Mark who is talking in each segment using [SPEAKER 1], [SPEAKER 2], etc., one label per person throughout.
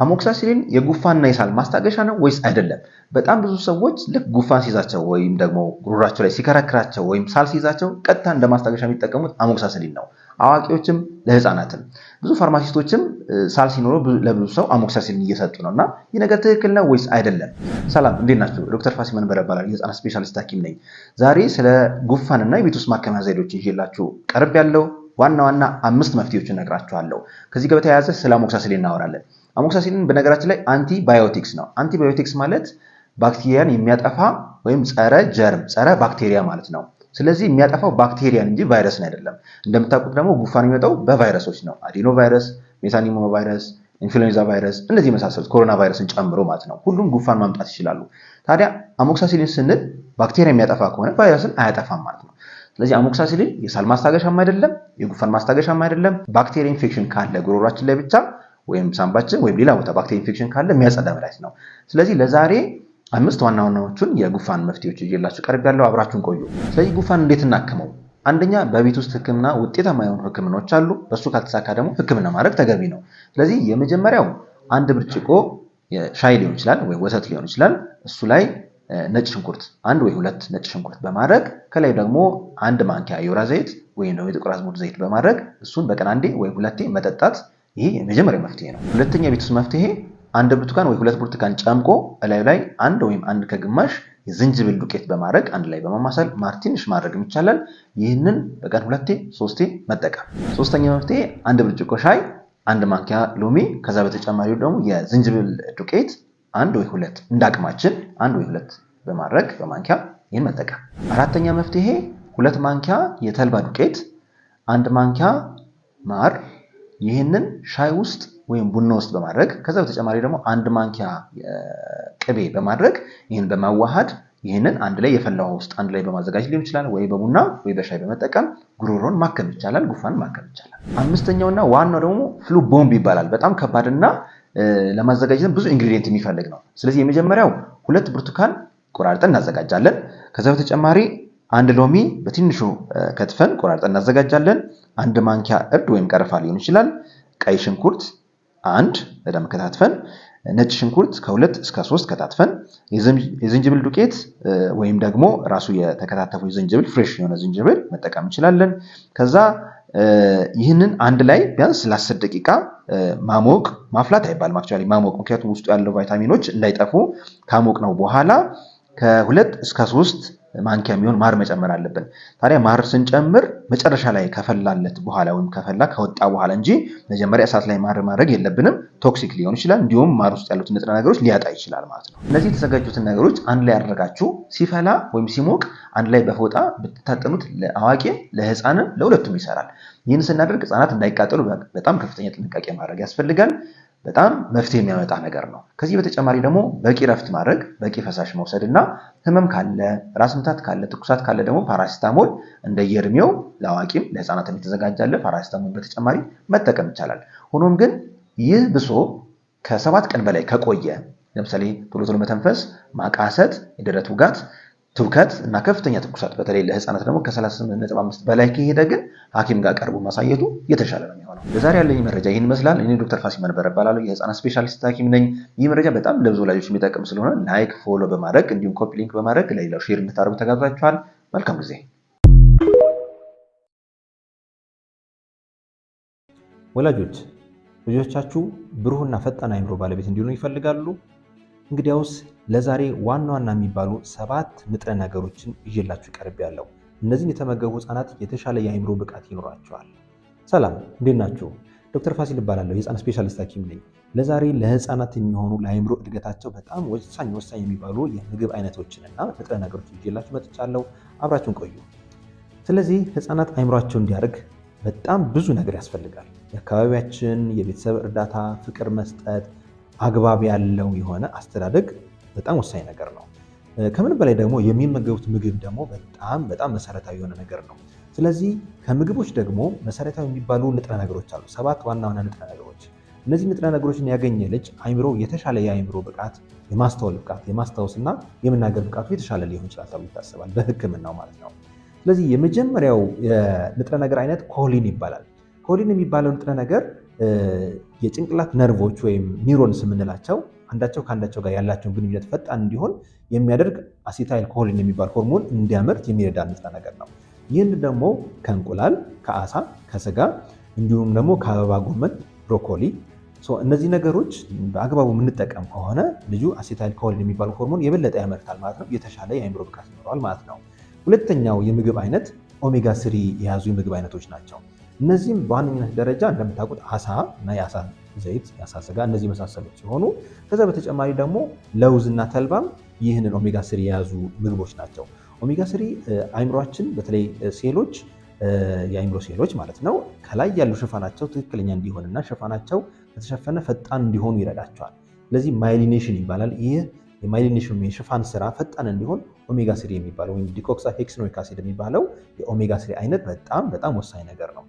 [SPEAKER 1] አሞክሳሲሊን የጉፋንና የሳል ማስታገሻ ነው ወይስ አይደለም? በጣም ብዙ ሰዎች ልክ ጉፋን ሲይዛቸው ወይም ደግሞ ጉሮሯቸው ላይ ሲከረክራቸው ወይም ሳል ሲይዛቸው ቀጥታ እንደ ማስታገሻ የሚጠቀሙት አሞክሳሲሊን ነው። አዋቂዎችም ለህፃናትም ብዙ ፋርማሲስቶችም ሳል ሲኖረው ለብዙ ሰው አሞክሳሲሊን እየሰጡ ነውና ይህ ነገር ትክክል ነው ወይስ አይደለም? ሰላም እንዴት ናችሁ? ዶክተር ፋሲል መንበረ እባላለሁ። የህፃናት ስፔሻሊስት ሐኪም ነኝ። ዛሬ ስለ ጉፋንና የቤት ውስጥ ማከሚያ ዘዴዎች ይዤላችሁ ቀርብ ያለው ዋና 5 መፍትሄዎችን እነግራችኋለሁ። ከዚህ ጋር በተያያዘ ስለ አሞክሳሲሊን እናወራለን። አሞክሳሲሊን በነገራችን ላይ አንቲባዮቲክስ ነው። አንቲባዮቲክስ ማለት ባክቴሪያን የሚያጠፋ ወይም ጸረ ጀርም ጸረ ባክቴሪያ ማለት ነው። ስለዚህ የሚያጠፋው ባክቴሪያን እንጂ ቫይረስን አይደለም። እንደምታውቁት ደግሞ ጉፋን የሚመጣው በቫይረሶች ነው። አዲኖ ቫይረስ፣ ሜታኒሞ ቫይረስ፣ ኢንፍሉዌንዛ ቫይረስ እንደዚህ የመሳሰሉት ኮሮና ቫይረስን ጨምሮ ማለት ነው። ሁሉም ጉፋን ማምጣት ይችላሉ። ታዲያ አሞክሳሲሊን ስንል ባክቴሪያ የሚያጠፋ ከሆነ ቫይረስን አያጠፋም ማለት ነው። ስለዚህ አሞክሳሲሊን የሳል ማስታገሻም አይደለም፣ የጉፋን ማስታገሻም አይደለም። ባክቴሪያ ኢንፌክሽን ካለ ጉሮሯችን ላይ ብቻ ወይም ሳምባችን ወይም ሌላ ቦታ ባክቴሪያ ኢንፌክሽን ካለ የሚያጸዳ መድኃኒት ነው። ስለዚህ ለዛሬ 5 ዋናዎቹን የጉፋን መፍትሄዎች ይዤላችሁ ቀርቤያለሁ። አብራችሁን ቆዩ። ስለዚህ ጉፋን እንዴት እናክመው? አንደኛ በቤት ውስጥ ህክምና ውጤታማ የሆኑ ህክምናዎች አሉ። በሱ ካልተሳካ ደግሞ ህክምና ማድረግ ተገቢ ነው። ስለዚህ የመጀመሪያው አንድ ብርጭቆ ሻይ ሊሆን ይችላል ወይ ወተት ሊሆን ይችላል። እሱ ላይ ነጭ ሽንኩርት 1 ወይ 2 ነጭ ሽንኩርት በማድረግ ከላይ ደግሞ 1 ማንኪያ የወይራ ዘይት ወይም ደግሞ የጥቁር አዝሙድ ዘይት በማድረግ እሱን በቀን 1 ወይ 2 መጠጣት። ይሄ የመጀመሪያው መፍትሄ ነው። ሁለተኛ የቤት ውስጥ መፍትሄ 1 ብርቱካን ወይ 2 ብርቱካን ጨምቆ እላዩ ላይ 1 ወይም 1 ከግማሽ የዝንጅብል ዱቄት በማድረግ አንድ ላይ በማማሰል ማር ትንሽ ማድረግ ይቻላል። ይህንን በቀን 2 3 መጠቀም። ሶስተኛ መፍትሄ 1 ብርጭቆ ሻይ 1 ማንኪያ ሎሚ ከዛ በተጨማሪው ደግሞ የዝንጅብል ዱቄት 1 ወይ 2 እንዳቅማችን 1 ወይ 2 በማድረግ በማንኪያ ይህን መጠቀም። አራተኛ መፍትሄ 2 ማንኪያ የተልባ ዱቄት 1 ማንኪያ ማር ይህንን ሻይ ውስጥ ወይም ቡና ውስጥ በማድረግ ከዛ በተጨማሪ ደግሞ 1 ማንኪያ ቅቤ በማድረግ ይህን በማዋሃድ ይህንን አንድ ላይ የፈላ ውሃ ውስጥ አንድ ላይ በማዘጋጀት ሊሆን ይችላል ወይ በቡና ወይ በሻይ በመጠቀም ጉሮሮን ማከም ይቻላል፣ ጉፋን ማከም ይቻላል። አምስተኛውና ዋናው ደግሞ ፍሉ ቦምብ ይባላል። በጣም ከባድና ለማዘጋጀት ብዙ ኢንግሪዲየንት የሚፈልግ ነው። ስለዚህ የመጀመሪያው 2 ብርቱካን ቆራርጠን እናዘጋጃለን። ከዛ በተጨማሪ 1 ሎሚ በትንሹ ከትፈን ቆራርጠን እናዘጋጃለን። 1 ማንኪያ እርድ ወይም ቀረፋ ሊሆን ይችላል። ቀይ ሽንኩርት 1 በደንብ ከታትፈን፣ ነጭ ሽንኩርት ከ2 እስከ 3 ከታትፈን፣ የዝንጅብል ዱቄት ወይም ደግሞ ራሱ የተከታተፉ የዝንጅብል ፍሬሽ የሆነ ዝንጅብል መጠቀም እንችላለን። ከዛ ይህንን አንድ ላይ ቢያንስ ለ10 ደቂቃ ማሞቅ፣ ማፍላት አይባልም አክቹአሊ ማሞቅ፣ ምክንያቱም ውስጡ ያለው ቫይታሚኖች እንዳይጠፉ ካሞቅ ነው በኋላ ከ2 እስከ 3 ማንኪያ የሚሆን ማር መጨመር አለብን። ታዲያ ማር ስንጨምር መጨረሻ ላይ ከፈላለት በኋላ ወይም ከወጣ በኋላ እንጂ መጀመሪያ እሳት ላይ ማር ማድረግ የለብንም። ቶክሲክ ሊሆን ይችላል፣ እንዲሁም ማር ውስጥ ያሉትን ንጥረ ነገሮች ሊያጣ ይችላል ማለት ነው። እነዚህ የተዘጋጁትን ነገሮች አንድ ላይ አድርጋችሁ ሲፈላ ወይም ሲሞቅ አንድ ላይ በፎጣ ብትታጠኑት ለአዋቂም ለህፃንም ለሁለቱም ይሰራል። ይህን ስናደርግ ህፃናት እንዳይቃጠሉ በጣም ከፍተኛ ጥንቃቄ ማድረግ ያስፈልጋል። በጣም መፍትሄ የሚያመጣ ነገር ነው። ከዚህ በተጨማሪ ደግሞ በቂ ረፍት ማድረግ፣ በቂ ፈሳሽ መውሰድ እና ህመም ካለ፣ ራስ ምታት ካለ፣ ትኩሳት ካለ ደግሞ ፓራሲታሞል እንደየእድሜው ለአዋቂም ለህፃናትም የተዘጋጃለ ፓራሲታሞል በተጨማሪ መጠቀም ይቻላል። ሆኖም ግን ይህ ብሶ ከ7 ቀን በላይ ከቆየ ለምሳሌ ቶሎ መተንፈስ፣ ማቃሰት፣ የደረት ውጋት፣ ትውከት እና ከፍተኛ ትኩሳት በተለይ ለህፃናት ደግሞ ከ38.5 በላይ ከሄደ ግን ሐኪም ጋር ቀርቦ ማሳየቱ የተሻለ ነው የሚሆነው። ለዛሬ ያለኝ መረጃ ይህን ይመስላል። እኔ ዶክተር ፋሲል መንበረ እባላለሁ። የህፃናት ስፔሻሊስት ሐኪም ነኝ። ይህ መረጃ በጣም ለብዙ ወላጆች የሚጠቅም ስለሆነ ላይክ፣ ፎሎ በማድረግ እንዲሁም ኮፒ ሊንክ በማድረግ ለሌላው ሼር እንድታደርጉ ተጋብዛችኋል። መልካም ጊዜ። ወላጆች ልጆቻችሁ ብሩህና ፈጣን አእምሮ ባለቤት እንዲሆኑ ይፈልጋሉ? እንግዲያውስ ለዛሬ ዋና የሚባሉ 7 ንጥረ ነገሮችን ይዤላችሁ ቀርቤያለሁ። እነዚህን የተመገቡ ህፃናት የተሻለ የአእምሮ ብቃት ይኖራቸዋል። ሰላም እንዴት ናችሁ? ዶክተር ፋሲል እባላለሁ። የህፃናት ስፔሻሊስት ሐኪም ነኝ። ለዛሬ ለህፃናት የሚሆኑ ለአእምሮ እድገታቸው በጣም ወሳኝ የሚባሉ የምግብ አይነቶችንና ንጥረ ነገሮችን ይዤላችሁ መጥቻለሁ። አብራችሁን ቆዩ። ስለዚህ ህፃናት አእምሯቸው እንዲያድግ በጣም ብዙ ነገር ያስፈልጋል። የአካባቢያችን የቤተሰብ እርዳታ፣ ፍቅር መስጠት፣ አግባብ ያለው የሆነ አስተዳደግ በጣም ወሳኝ ነገር ነው። ከምን በላይ ደግሞ የሚመገቡት ምግብ ደግሞ በጣም መሰረታዊ የሆነ ነገር ነው። ስለዚህ ከምግቦች ደግሞ መሰረታዊ የሚባሉ ንጥረ ነገሮች አሉ። 7 ዋና ንጥረ ነገሮች። እነዚህ ንጥረ ነገሮችን ያገኘ ልጅ አእምሮ የተሻለ የአእምሮ ብቃት፣ የማስተዋል ብቃት፣ የማስታወስና የመናገር ብቃቱ የተሻለ ሊሆን ይችላል ተብሎ ይታሰባል፣ በህክምናው ማለት ነው። ስለዚህ የመጀመሪያው የንጥረ ነገር አይነት ኮሊን ይባላል። ኮሊን የሚባለው ንጥረ ነገር
[SPEAKER 2] የጭንቅላት ነርቮች ወይም ኒውሮንስ የምንላቸው አንዳቸው ከአንዳቸው ጋር ያላቸውን ግንኙነት ፈጣን እንዲሆን የሚያደርግ አሲታይል ኮሊን የሚባል ሆርሞን እንዲያመርት የሚረዳ ንጥረ ነገር ነው። ይህን ደግሞ ከእንቁላል፣ ከአሳ፣ ከስጋ እንዲሁም ደግሞ ከአበባ ጎመን፣ ብሮኮሊ እነዚህ ነገሮች በአግባቡ የምንጠቀም ከሆነ ልጁ አሲታይል ኮሊን የሚባል ሆርሞን የበለጠ ያመርታል ማለት ነው። የተሻለ የአእምሮ ብቃት ይኖረዋል ማለት ነው። ሁለተኛው የምግብ አይነት ኦሜጋ 3 የያዙ የምግብ አይነቶች ናቸው። እነዚህም በዋነኝነት ደረጃ እንደምታውቁት አሳ እና የአሳ ዘይት፣ የአሳ ስጋ እነዚህ መሳሰሉት ሲሆኑ ከዛ በተጨማሪ ደግሞ ለውዝና ተልባም ይህንን ኦሜጋ 3 የያዙ ምግቦች ናቸው። ኦሜጋ 3 አእምሯችን በተለይ ሴሎች የአእምሮ ሴሎች ማለት ነው ከላይ ያሉ ሽፋናቸው ትክክለኛ እንዲሆንና ሽፋናቸው ከተሸፈነ ፈጣን እንዲሆኑ ይረዳቸዋል። ስለዚህ ማይሊኔሽን ይባላል። ይህ የማይሊኔሽን የሽፋን ስራ ፈጣን እንዲሆን ኦሜጋ 3 የሚባለው ወይም ዲኮክሳሄክሲኖይክ አሲድ የሚባለው የኦሜጋ 3 አይነት በጣም ወሳኝ ነገር ነው።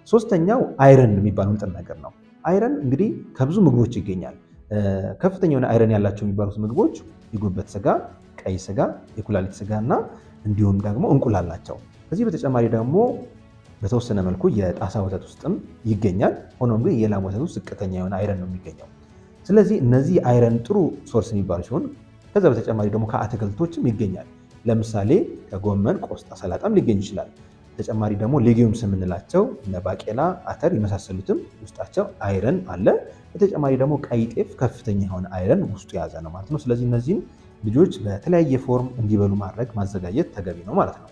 [SPEAKER 2] ሶስተኛው አይረን የሚባለው ንጥረ ነገር ነው። አይረን እንግዲህ ከብዙ ምግቦች ይገኛል። ከፍተኛ የሆነ አይረን ያላቸው የሚባሉት ምግቦች የጉበት ስጋ፣ ቀይ ስጋ፣ የኩላሊት ስጋ እና እንዲሁም ደግሞ እንቁላል ናቸው። ከዚህ በተጨማሪ ደግሞ በተወሰነ መልኩ የጣሳ ወተት ውስጥም ይገኛል። ሆኖም ግን የላም ወተት ውስጥ ዝቅተኛ የሆነ አይረን ነው የሚገኘው። ስለዚህ እነዚህ አይረን ጥሩ ሶርስ የሚባሉ ሲሆን ከዛ በተጨማሪ ደግሞ ከአትክልቶችም ይገኛል። ለምሳሌ ከጎመን፣ ቆስጣ፣ ሰላጣም ሊገኝ ይችላል። ተጨማሪ ደግሞ ሌጊዩምስ የምንላቸው እነ ባቄላ፣ አተር የመሳሰሉትም ውስጣቸው አይረን አለ። በተጨማሪ ደግሞ ቀይ ጤፍ ከፍተኛ የሆነ አይረን ውስጡ የያዘ ነው ማለት ነው። ስለዚህ እነዚህን ልጆች በተለያየ ፎርም እንዲበሉ ማዘጋጀት ተገቢ ነው ማለት ነው።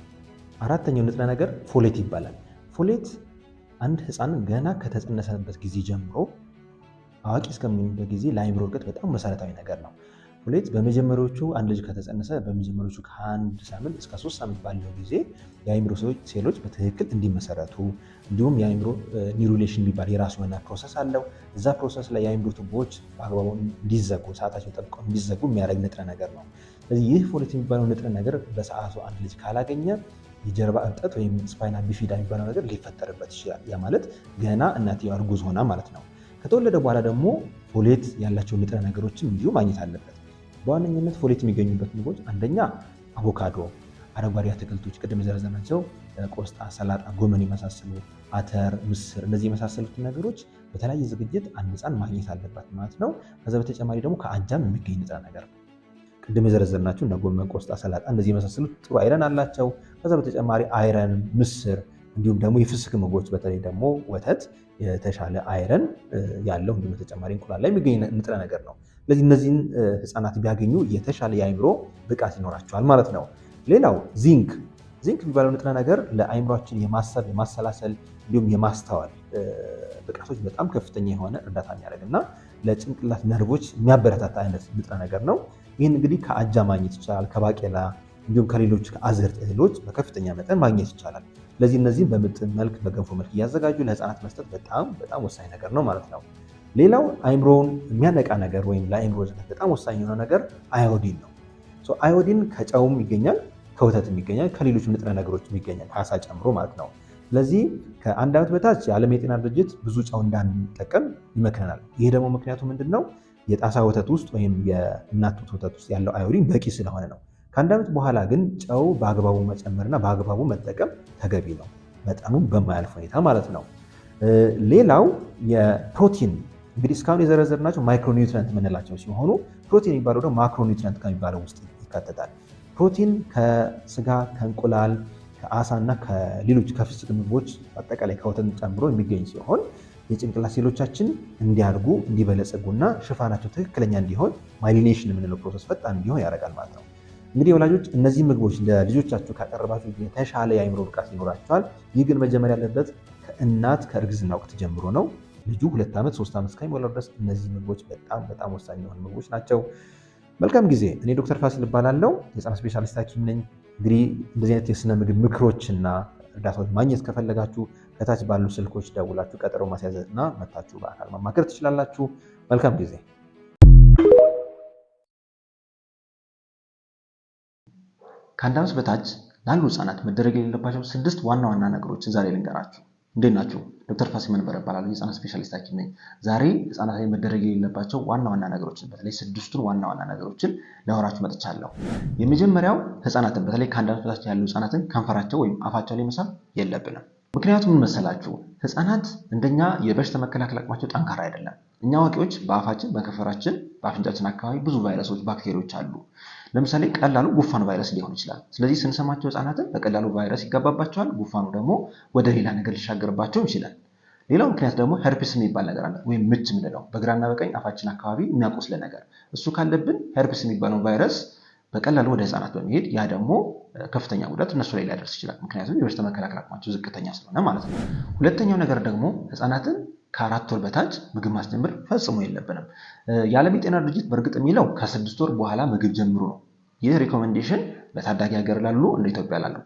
[SPEAKER 2] አራተኛው ንጥረ ነገር ፎሌት ይባላል። ፎሌት አንድ ህፃን ገና ከተጸነሰበት ጊዜ ጀምሮ አዋቂ እስከሚሆንበት ጊዜ ለአእምሮ እድገት በጣም መሰረታዊ ነገር ነው። ፎሌት በመጀመሪያዎቹ አንድ ልጅ ከተጸነሰ በመጀመሪያዎቹ ከ1 ሳምንት እስከ 3 ሳምንት ባለው ጊዜ የአእምሮ ሴሎች በትክክል እንዲመሰረቱ እንዲሁም የአእምሮ ኒውሮሌሽን የሚባል የራሱ የሆነ ፕሮሰስ አለው። እዛ ፕሮሰስ ላይ የአእምሮ ቱቦዎች በአግባቡ እንዲዘጉ ሰዓታቸው ጠብቀው እንዲዘጉ የሚያደርግ ንጥረ ነገር ነው። ስለዚህ ይህ ፎሌት የሚባለው ንጥረ ነገር በሰዓቱ አንድ ልጅ ካላገኘ የጀርባ እብጠት ወይም ስፓይናል ቢፊዳ የሚባለው ነገር ሊፈጠርበት ይችላል። ያ ማለት ገና እናትየዋ እርጉዝ ሆና ማለት ነው። ከተወለደ በኋላ ደግሞ ፎሌት ያላቸው ንጥረ ነገሮችን እንዲሁ ማግኘት አለበት። በዋነኝነት ፎሌት የሚገኙበት ምግቦች አንደኛ አቮካዶ፣ አረንጓዴ አትክልቶች ቅድም የዘረዘርናቸው ቆስጣ፣ ሰላጣ፣ ጎመን የመሳሰሉ አተር፣ ምስር እነዚህ የመሳሰሉትን ነገሮች በተለያየ ዝግጅት አንድ ህፃን ማግኘት አለበት ማለት ነው። ከዛ በተጨማሪ ደግሞ ከአጃም የሚገኝ ንጥረ ነገር ነው። ቅድም የዘረዘርናቸው እነ ጎመን፣ ቆስጣ፣ ሰላጣ እነዚህ የመሳሰሉት ጥሩ አይረን አላቸው። ከዛ በተጨማሪ አይረን፣ ምስር እንዲሁም ደግሞ የፍስክ ምግቦች በተለይ ደግሞ ወተት የተሻለ አይረን ያለው እንዲሁም በተጨማሪ እንቁላል ላይ የሚገኝ ንጥረ ነገር ነው። ስለዚህ እነዚህን ህፃናት ቢያገኙ የተሻለ የአእምሮ ብቃት ይኖራቸዋል ማለት ነው። ሌላው ዚንክ የሚባለው ንጥረ ነገር ለአእምሯችን የማሰብ የማሰላሰል እንዲሁም የማስተዋል ብቃቶች በጣም ከፍተኛ የሆነ እርዳታ የሚያደርግ እና ለጭንቅላት ነርቮች የሚያበረታታ አይነት ንጥረ ነገር ነው። ይህን እንግዲህ ከአጃ ማግኘት ይቻላል፣ ከባቄላ እንዲሁም ከሌሎች ከአዝርት እህሎች በከፍተኛ መጠን ማግኘት ይቻላል። ስለዚህ እነዚህም በምጥን መልክ በገንፎ መልክ እያዘጋጁ ለህፃናት መስጠት በጣም ወሳኝ ነገር ነው ማለት ነው። ሌላው አእምሮውን የሚያነቃ ነገር ወይም ለአእምሮ እድገት በጣም ወሳኝ የሆነ ነገር አዮዲን ነው። አዮዲን ከጨውም ይገኛል፣ ከወተትም ይገኛል፣ ከሌሎች ንጥረ ነገሮችም ይገኛል ከአሳ ጨምሮ ማለት ነው። ስለዚህ ከ1 ዓመት በታች የዓለም የጤና ድርጅት ብዙ ጨው እንዳንጠቀም ይመክረናል። ይሄ ደግሞ ምክንያቱ ምንድን ነው? የጣሳ ወተት ውስጥ ወይም የእናት ጡት ወተት ውስጥ ያለው አዮዲን በቂ ስለሆነ ነው። ከ1 ዓመት በኋላ ግን ጨው በአግባቡ መጨመርና በአግባቡ መጠቀም ተገቢ ነው፣ መጠኑን በማያልፍ ሁኔታ ማለት ነው። ሌላው የፕሮቲን እንግዲህ እስካሁን የዘረዘርናቸው ማይክሮኒውትረንት የምንላቸው ሲሆኑ ፕሮቲን የሚባለው ደግሞ ማክሮኒውትረንት ከሚባለው ውስጥ ይካተታል። ፕሮቲን ከስጋ፣ ከእንቁላል፣ ከአሳ እና ከሌሎች ከፍስክ ምግቦች አጠቃላይ ከወተት ጨምሮ የሚገኝ ሲሆን የጭንቅላት ሴሎቻችን እንዲያድጉ እንዲበለጸጉና ሽፋናቸው ትክክለኛ እንዲሆን ማይሊኔሽን የምንለው ፕሮሰስ ፈጣን እንዲሆን ያደርጋል ማለት ነው። እንግዲህ ወላጆች እነዚህ ምግቦች ለልጆቻችሁ ካቀረባችሁ የተሻለ የአእምሮ ብቃት ይኖራቸዋል። ይህ ግን መጀመር ያለበት ከእናት ከእርግዝና ወቅት ጀምሮ ነው። ልጁ 2 ዓመት 3 ዓመት እስከሚሞላው ድረስ እነዚህ ምግቦች በጣም ወሳኝ የሆኑ ምግቦች ናቸው። መልካም ጊዜ። እኔ ዶክተር ፋሲል እባላለሁ፣ የህፃናት ስፔሻሊስት ሐኪም ነኝ። እንግዲህ እንደዚህ አይነት የስነ ምግብ ምክሮችና እርዳታዎች ማግኘት ከፈለጋችሁ ከታች ባሉ ስልኮች ደውላችሁ ቀጠሮ ማስያዝና መታችሁ በአካል ማማከር ትችላላችሁ። መልካም ጊዜ።
[SPEAKER 1] ከ1 ዓመት በታች ላሉ ህፃናት መደረግ የሌለባቸው 6 ዋና ዋና ነገሮችን ዛሬ ልንገራችሁ። እንዴት ናችሁ? ዶክተር ፋሲል መንበር እባላለሁ፣ የህፃናት ስፔሻሊስት ሐኪም ነኝ። ዛሬ ህፃናት ላይ መደረግ የሌለባቸው ዋና ዋና ነገሮችን በተለይ 6ቱን ዋና ዋና ነገሮችን ላወራችሁ መጥቻለሁ። የመጀመሪያው ህፃናትን በተለይ ከ1 ዓመት በታች ያሉ ህፃናትን ከንፈራቸው ወይም አፋቸው ላይ መሳም የለብንም። ምክንያቱም ምን መሰላችሁ? ህፃናት እንደኛ የበሽታ መከላከል አቅማቸው ጠንካራ አይደለም። እኛ አዋቂዎች በአፋችን፣ በከንፈራችን፣ በአፍንጫችን አካባቢ ብዙ ቫይረሶች፣ ባክቴሪያዎች አሉ። ለምሳሌ ቀላሉ ጉፋን ቫይረስ ሊሆን ይችላል። ስለዚህ ስንሰማቸው ህፃናትን በቀላሉ ቫይረስ ይጋባባቸዋል። ጉፋኑ ደግሞ ወደ ሌላ ነገር ሊሻገርባቸው ይችላል። ሌላው ምክንያት ደግሞ ሄርፒስ የሚባል ነገር አለ፣ ወይም ምች የምንለው በግራና በቀኝ አፋችን አካባቢ የሚያቆስለ ነገር። እሱ ካለብን ሄርፒስ የሚባለው ቫይረስ በቀላሉ ወደ ህፃናት በመሄድ ያ ደግሞ ከፍተኛ ጉዳት እነሱ ላይ ሊያደርስ ይችላል። ምክንያቱም የበሽታ መከላከል አቅማቸው ዝቅተኛ ስለሆነ ማለት ነው። ሁለተኛው ነገር ደግሞ ህፃናትን ከ4 ወር በታች ምግብ ማስጀመር ፈጽሞ የለብንም። የዓለም የጤና ድርጅት በእርግጥ የሚለው ከ6 ወር በኋላ ምግብ ጀምሩ ነው። ይህ ሪኮሜንዴሽን በታዳጊ ሀገር ላሉ እንደ ኢትዮጵያ ላሉ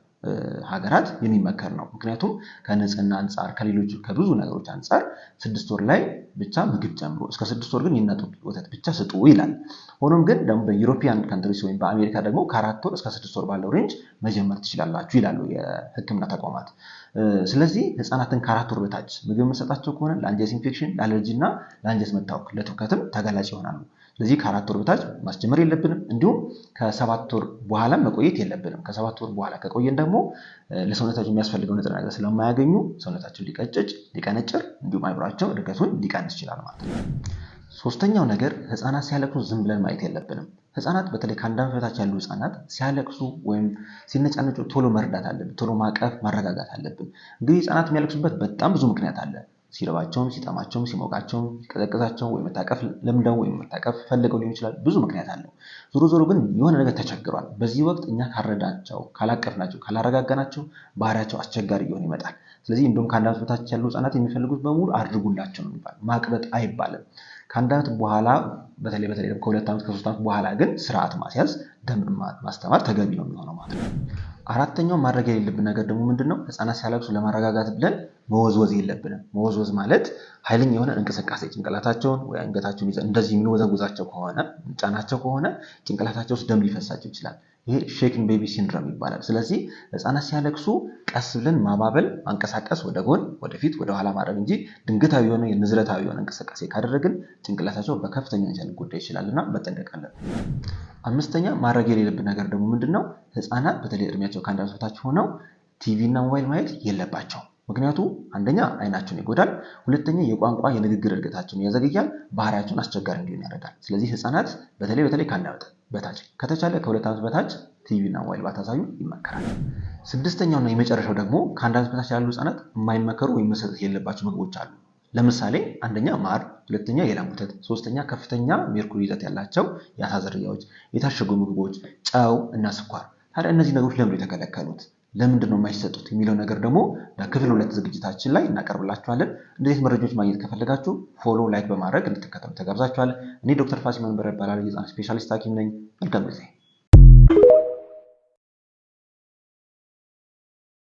[SPEAKER 1] ሀገራት የሚመከር ነው። ምክንያቱም ከንጽህና አንጻር ከሌሎች ከብዙ ነገሮች አንጻር 6 ወር ላይ ብቻ ምግብ ጀምሮ እስከ 6 ወር ግን የእናት ወተት ብቻ ስጡ ይላል። ሆኖም ግን ደግሞ በዩሮፒያን ካንትሪስ ወይም በአሜሪካ ደግሞ ከ4 ወር እስከ 6 ወር ባለው ሬንጅ መጀመር ትችላላችሁ ይላሉ የህክምና ተቋማት። ስለዚህ ህፃናትን ከ4 ወር በታች ምግብ መሰጣቸው ከሆነ ለአንጀት ኢንፌክሽን፣ ለአለርጂ እና ለአንጀት መታወክ፣ ለትውከትም ተጋላጭ ይሆናሉ። ስለዚህ ከ4 ወር በታች ማስጀመር የለብንም። እንዲሁም ከ7 ወር በኋላ መቆየት የለብንም። ከ7 ወር በኋላ ከቆየን ደግሞ ለሰውነታቸው የሚያስፈልገው ንጥረ ነገር ስለማያገኙ ሰውነታቸው ሊቀጭጭ፣ ሊቀነጭር እንዲሁም አይምሯቸው እድገቱን ሊቀንስ ይችላል ማለት ነው። ሶስተኛው ነገር ህፃናት ሲያለቅሱ ዝም ብለን ማየት የለብንም። ህፃናት በተለይ ከ1 ዓመት በታች ያሉ ህፃናት ሲያለቅሱ ወይም ሲነጫነጩ ቶሎ መርዳት አለብን። ቶሎ ማቀፍ፣ ማረጋጋት አለብን። እንግዲህ ህፃናት የሚያለቅሱበት በጣም ብዙ ምክንያት አለ። ሲርባቸውም፣ ሲጠማቸውም፣ ሲሞቃቸውም፣ ሲቀዘቅዛቸው ወይ መታቀፍ ለምደው ወይ መታቀፍ ፈልገው ሊሆን ይችላል። ብዙ ምክንያት አለው። ዞሮ ዞሮ ግን የሆነ ነገር ተቸግሯል። በዚህ ወቅት እኛ ካረዳቸው፣ ካላቀፍናቸው፣ ካላረጋጋናቸው ባህሪያቸው አስቸጋሪ እየሆነ ይመጣል። ስለዚህ እንደውም ከ1 ዓመት በታች ያሉ ህፃናት የሚፈልጉት በሙሉ አድርጉላቸው ነው የሚባል። ማቅበጥ አይባልም። ከ1 ዓመት በኋላ በተለይ ከ2 ዓመት ከ3 ዓመት በኋላ ግን ስርዓት ማስያዝ፣ ደንብ ማስተማር ተገቢ ነው የሚሆነው ማለት ነው። አራተኛው ማድረግ የሌለብን ነገር ደግሞ ምንድነው? ህፃናት ሲያለቅሱ ለማረጋጋት ብለን መወዝወዝ የለብንም። መወዝወዝ ማለት ኃይለኛ የሆነ እንቅስቃሴ ጭንቅላታቸውን ወይ አንገታቸውን ይዘን እንደዚህ የምንወዘውዛቸው ከሆነ ጫናቸው ከሆነ ጭንቅላታቸው ውስጥ ደም ሊፈሳቸው ይችላል። ይሄ ሼኪንግ ቤቢ ሲንድሮም ይባላል። ስለዚህ ህፃናት ሲያለቅሱ ቀስ ብለን ማባበል፣ ማንቀሳቀስ፣ ወደ ጎን፣ ወደፊት፣ ወደ ኋላ ማድረግ እንጂ ድንገታዊ የሆነ የንዝረታዊ የሆነ እንቅስቃሴ ካደረግን ጭንቅላታቸው በከፍተኛ ሁኔታ ሊጎዳ ይችላልና መጠንቀቅ አለብን። አምስተኛ ማድረግ የሌለብን ነገር ደግሞ ምንድነው? ህፃናት በተለይ እድሜያቸው ከ1 ዓመት በታች ሆነው ቲቪ እና ሞባይል ማየት የለባቸው። ምክንያቱም አንደኛ አይናቸውን ይጎዳል፣ ሁለተኛ የቋንቋ የንግግር እድገታቸውን ያዘገያል፣ ባህሪያቸውን አስቸጋሪ እንዲሆን ያደርጋል። ስለዚህ ህፃናት በተለይ ከ1 ዓመት በታች ከተቻለ ከ2 ዓመት በታች ቲቪ እና ሞባይል ባታሳዩ ይመከራል። ስድስተኛውና የመጨረሻው ደግሞ ከ1 ዓመት በታች ያሉ ህፃናት የማይመከሩ ወይም መሰጠት የሌለባቸው ምግቦች አሉ። ለምሳሌ አንደኛ ማር፣ ሁለተኛ የላም ወተት፣ ሶስተኛ ከፍተኛ ሜርኩሪ ይዘት ያላቸው የአሳ ዝርያዎች፣ የታሸጉ ምግቦች፣ ጨው እና ስኳር። ታዲያ እነዚህ ነገሮች ለምንድን ነው የተከለከሉት? ለምንድን ነው የማይሰጡት የሚለው ነገር ደግሞ በክፍል 2 ዝግጅታችን ላይ እናቀርብላችኋለን። እንደዚህ መረጃዎች ማግኘት ከፈለጋችሁ ፎሎ፣ ላይክ በማድረግ እንድትከተሉ ተጋብዛችኋል። እኔ ዶክተር ፋሲል መንበረ እባላለሁ። የህፃናት ስፔሻሊስት ሐኪም ነኝ። መልካም ጊዜ